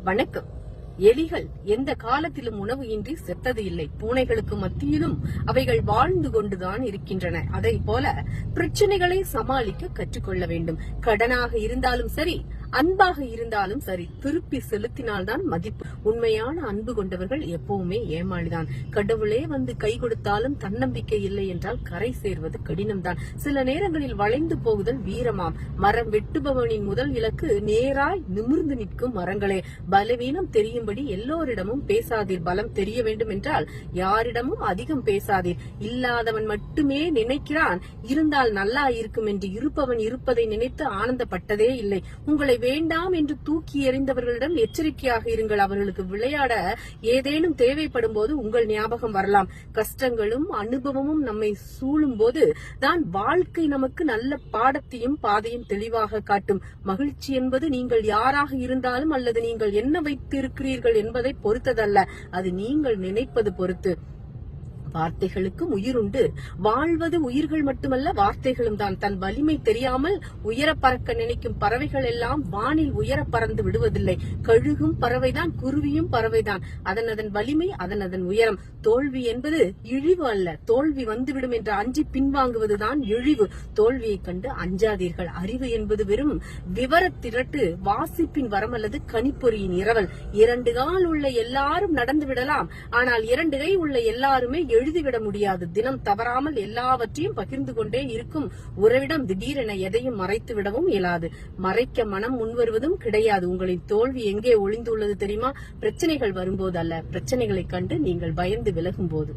வணக்கம். எலிகள் எந்த காலத்திலும் உணவு இன்றி செத்தது இல்லை. பூனைகளுக்கு மத்தியிலும் அவைகள் வாழ்ந்து கொண்டுதான் இருக்கின்றன. அதை போல பிரச்சனைகளை சமாளிக்க கற்றுக்கொள்ள வேண்டும். கடனாக இருந்தாலும் சரி, அன்பாக இருந்தாலும் சரி, திருப்பி செலுத்தினால்தான் மதிப்பு. உண்மையான அன்பு கொண்டவர்கள் எப்பவுமே ஏமாளிதான். கடவுளே வந்து கை கொடுத்தாலும் தன்னம்பிக்கை இல்லை என்றால் கரை சேர்வது கடினம்தான். சில நேரங்களில் வளைந்து போகுதல் வீரமாம். மரம் வெட்டுபவனின் முதல் இலக்கு நேராய் நிமிர்ந்து நிற்கும் மரங்களே. பலவீனம் தெரியும்படி எல்லோரிடமும் பேசாதீர். பலம் தெரிய வேண்டும் என்றால் யாரிடமும் அதிகம் பேசாதீர். இல்லாதவன் மட்டுமே நினைக்கிறான் இருந்தால் நல்லா இருக்கும் என்று இருப்பவன் இருப்பதை நினைத்து ஆனந்தப்பட்டதே இல்லை. உங்களை வேண்டாம் என்று தூக்கி எறிந்தவர்களிடம் எச்சரிக்கையாக இருங்கள். அவர்களுக்கு விளையாட ஏதேனும் தேவைப்படும் போது உங்கள் ஞாபகம் வரலாம். கஷ்டங்களும் அனுபவமும் நம்மை சூழும் போது தான் வாழ்க்கை நமக்கு நல்ல பாடத்தையும் பாதையும் தெளிவாக காட்டும். மகிழ்ச்சி என்பது நீங்கள் யாராக இருந்தாலும் அல்லது நீங்கள் என்ன வைத்து இருக்கிறீர்கள் என்பதை பொறுத்ததல்ல, அது நீங்கள் நினைப்பது பொறுத்து. வார்த்தைகளுக்கும் உயிருண்டு. வாழ்வது உயிர்கள் மட்டுமல்ல, வார்த்தைகளும் தான். தன் வலிமை தெரியாமல் உயர பறக்க நினைக்கும் பறவைகள் எல்லாம் வானில் உயர பறந்து விடுவதில்லை. கழுகும் பறவைதான், குருவியும் பறவைதான். அதன் வலிமை, அதன் உயரம். தோல்வி என்பது இழிவு அல்ல. தோல்வி வந்துவிடும் என்று அஞ்சி பின்வாங்குவதுதான் இழிவு. தோல்வியை கண்டு அஞ்சாதீர்கள். அறிவு என்பது வெறும் விவர திரட்டு, வாசிப்பின் வரம் அல்லது கணிப்பொறியின் இரவல். 2 கால் உள்ள எல்லாரும் நடந்து விடலாம், ஆனால் 2 கை உள்ள எல்லாருமே எழுதிவிட முடியாது. தினம் தவறாமல் எல்லாவற்றையும் பகிர்ந்து கொண்டே இருக்கும் உறவிடம் திடீரென எதையும் மறைத்து விடவும் இயலாது. மறைக்க மனம் முன்வருவதும் கிடையாது. உங்களின் தோல்வி எங்கே ஒளிந்துள்ளது தெரியுமா? பிரச்சனைகள் வரும்போது அல்ல, பிரச்சனைகளை கண்டு நீங்கள் பயந்து விலகும் போது.